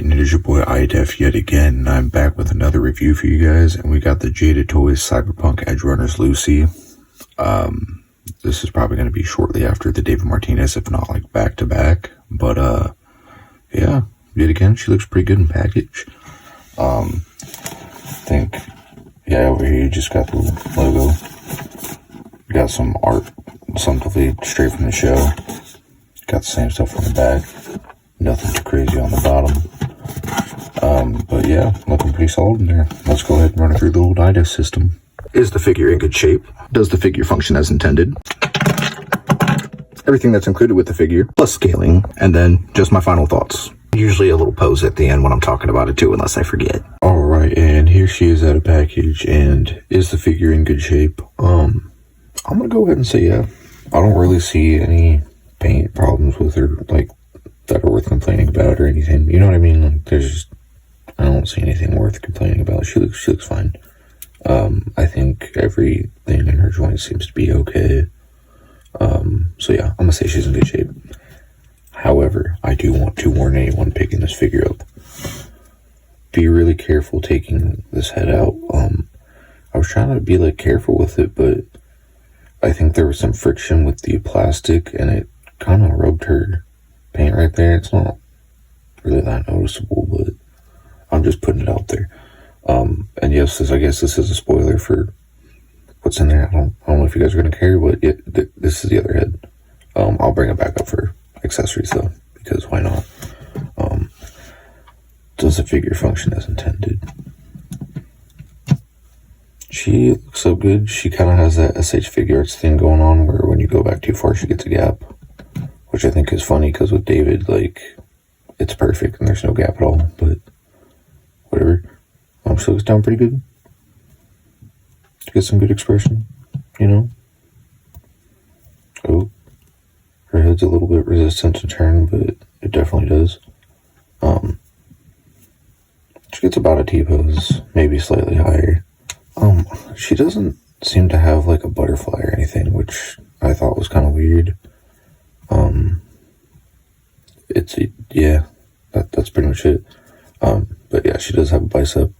Alright, and it is your boy iDef yet again, and I'm back with another review for you guys, and we got the Jada Toys Cyberpunk Edgerunners Lucy. This is probably going to be shortly after the David Martinez, if not like back to back, but yeah, yet again, she looks pretty good in package. Over here you just got the logo, you got some art, something straight from the show, got the same stuff on the back. Nothing too crazy on the bottom. But yeah, looking pretty solid in there. Let's go ahead and run it through the old IDEF system. Is the figure in good shape? Does the figure function as intended? Everything that's included with the figure, plus scaling, and then just my final thoughts. Usually a little pose at the end when I'm talking about it too, unless I forget. Alright, and here she is at a package, and is the figure in good shape? I'm gonna go ahead and say yeah. I don't really see any paint problems with her, like, that are worth complaining about or anything. You know what I mean? Like, I don't see anything worth complaining about. She looks fine. I think everything in her joint seems to be okay. So yeah, I'm gonna say she's in good shape. However, I do want to warn anyone picking this figure up. Be really careful taking this head out. I was trying to be like careful with it, but I think there was some friction with the plastic and it kind of rubbed her paint right there. It's not really that noticeable, but I'm just putting it out there. And yes, I guess this is a spoiler for what's in there. I don't know if you guys are gonna care, but this is the other head. I'll bring it back up for accessories though, because why not? Does the figure function as intended? She looks so good. She kind of has that SH Figure Arts thing going on, where when you go back too far, she gets a gap. Which I think is funny, because with David, like, it's perfect and there's no gap at all, but whatever. She looks down pretty good. She gets some good expression, you know? Oh, her head's a little bit resistant to turn, but it definitely does. She gets about a T-pose, maybe slightly higher. She doesn't seem to have, like, a butterfly or anything, which I thought was kind of weird. That's pretty much it. But yeah, she does have a bicep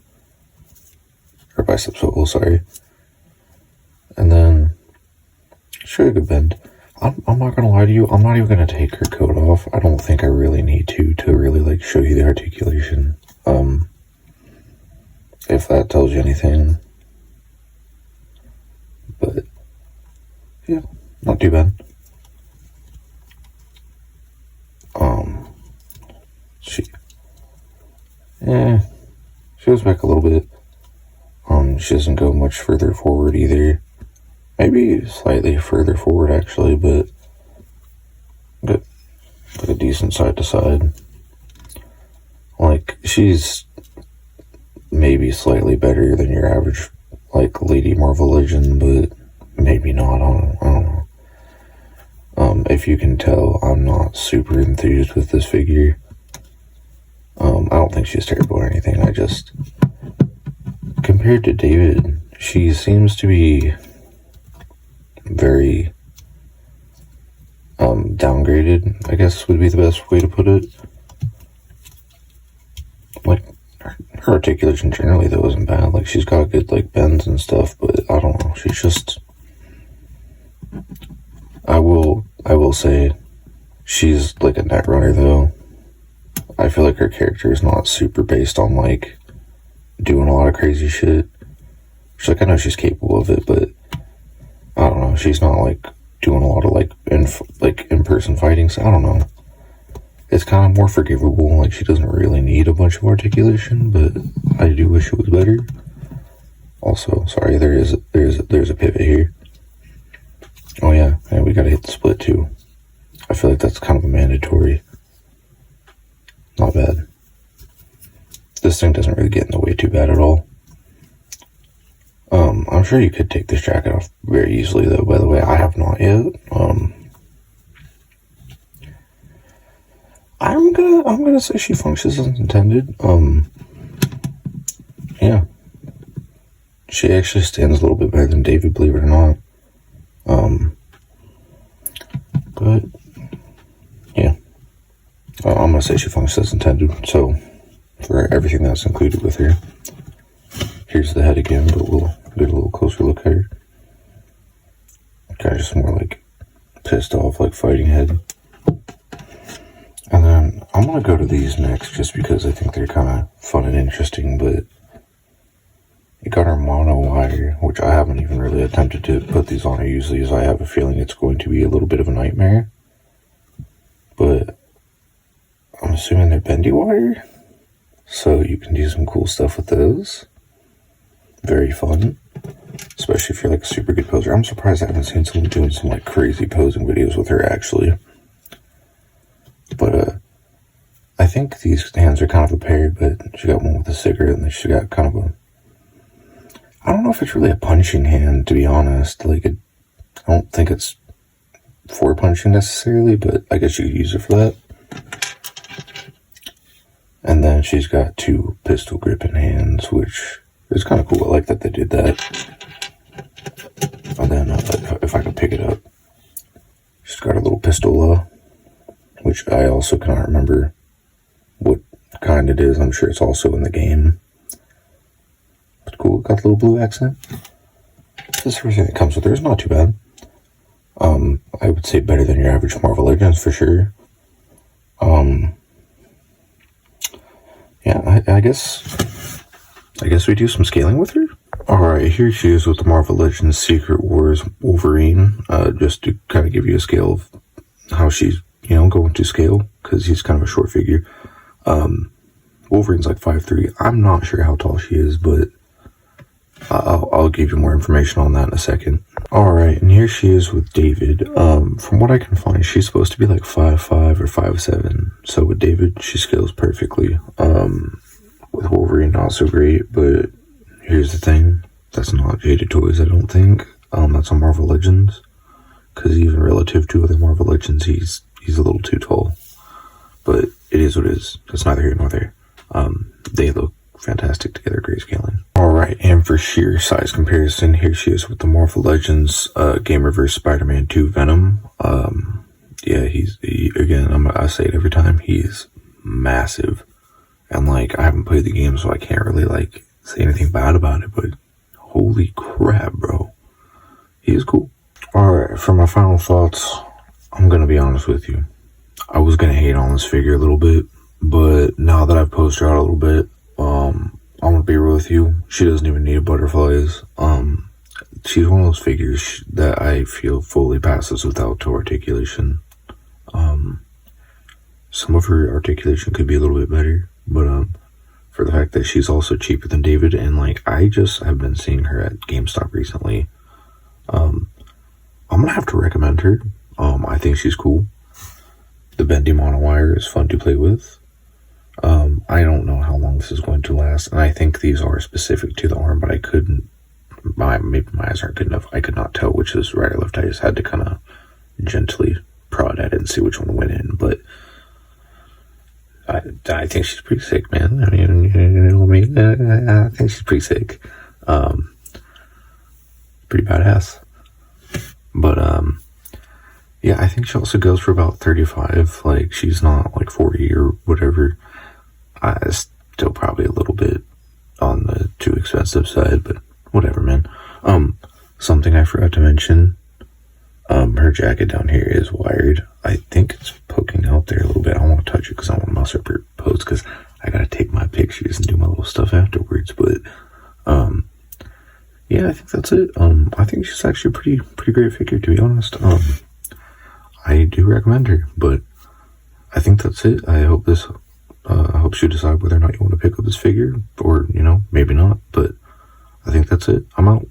swivel, sorry. And then she had a good bend. I'm not gonna lie to you, I'm not even gonna take her coat off. I don't think I really need to really like show you the articulation. If that tells you anything. But yeah, not too bad. She goes back a little bit. She doesn't go much further forward either. Maybe slightly further forward actually, but got like a decent side to side. Like, she's maybe slightly better than your average, like, Lady Marvel Legend, but maybe not. I don't know. If you can tell, I'm not super enthused with this figure. I don't think she's terrible or anything. Compared to David, she seems to be very downgraded, I guess would be the best way to put it. Like, her articulation generally though isn't bad. Like, she's got good like bends and stuff, but I don't know. She's just, I will say she's like a net runner though. I feel like her character is not super based on like doing a lot of crazy shit. She's like, I know she's capable of it, but I don't know. She's not like doing a lot of like in-person fighting. So I don't know. It's kind of more forgivable. Like, she doesn't really need a bunch of articulation, but I do wish it was better. Also, sorry, there's a pivot here. Oh yeah, and we gotta hit the split too. I feel like that's kind of a mandatory. Not bad. This thing doesn't really get in the way too bad at all. I'm sure you could take this jacket off very easily though, by the way. I have not yet. I'm gonna say she functions as intended. Yeah. She actually stands a little bit better than David, believe it or not. But yeah. I'm gonna say she functions as intended, so for everything that's included with her. Here's the head again, but we'll get a little closer look at her. Kind of just more like pissed off, like fighting head. And then I'm gonna go to these next just because I think they're kind of fun and interesting, but you got our mono wire, which I haven't even really attempted to put these on her usually, as I have a feeling it's going to be a little bit of a nightmare. But I'm assuming they're bendy wire, so you can do some cool stuff with those. Very fun, especially if you're like a super good poser. I'm surprised I haven't seen someone doing some like crazy posing videos with her actually. But I think these hands are kind of a pair, but she got one with a cigarette and then she got kind of a, I don't know if it's really a punching hand, to be honest. Like, I don't think it's for punching necessarily, but I guess you could use it for that. And then she's got two pistol gripping hands, which is kind of cool. I like that they did that. And then if I could pick it up, she's got a little pistol, which I also cannot remember what kind it is. I'm sure it's also in the game. But cool, got the little blue accent. This everything that comes with her is not too bad. I would say better than your average Marvel Legends for sure. Yeah, I guess we do some scaling with her. Alright, here she is with the Marvel Legends Secret Wars Wolverine. Just to kind of give you a scale of how she's, going to scale, because he's kind of a short figure. Wolverine's like 5'3". I'm not sure how tall she is, but I'll give you more information on that in a second. Alright, and here she is with David. From what I can find, she's supposed to be like 5'5" or 5'7". So with David, she scales perfectly. With Wolverine, not so great, but here's the thing. That's not Jada Toys, I don't think. That's on Marvel Legends. Because even relative to other Marvel Legends, he's a little too tall. But it is what it is. That's neither here nor there. They look fantastic together, great scaling. Alright, and for sheer size comparison, here she is with the Marvel Legends Gamerverse Spider-Man 2 Venom. Yeah, I say it every time, he's massive. And like, I haven't played the game, so I can't really like say anything bad about it, but holy crap, bro. He is cool. Alright, for my final thoughts, I'm gonna be honest with you. I was gonna hate on this figure a little bit, but now that I've posed her out a little bit, I'm gonna be real with you. She doesn't even need butterflies. She's one of those figures that I feel fully passes without toe articulation. Some of her articulation could be a little bit better, but for the fact that she's also cheaper than David, and like, I just have been seeing her at GameStop recently. I'm gonna have to recommend her. I think she's cool. The bendy monowire is fun to play with. I don't know how long this is going to last, and I think these are specific to the arm, but maybe my eyes aren't good enough. I could not tell which is right or left. I just had to kind of gently prod at it and see which one went in, but I think she's pretty sick, man. I mean, I think she's pretty sick. Pretty badass. But, yeah, I think she also goes for about 35. Like, she's not like 40 or whatever. Still probably a little bit on the too expensive side, but whatever, man. Something I forgot to mention. Her jacket down here is wired. I think it's poking out there a little bit. I don't want to touch it because I want to mess up her pose, because I gotta take my pictures and do my little stuff afterwards. But yeah, I think that's it. I think she's actually a pretty great figure, to be honest. I do recommend her, but I think that's it. I hope this helps you decide whether or not you want to pick up this figure, or maybe not. But I think that's it. I'm out.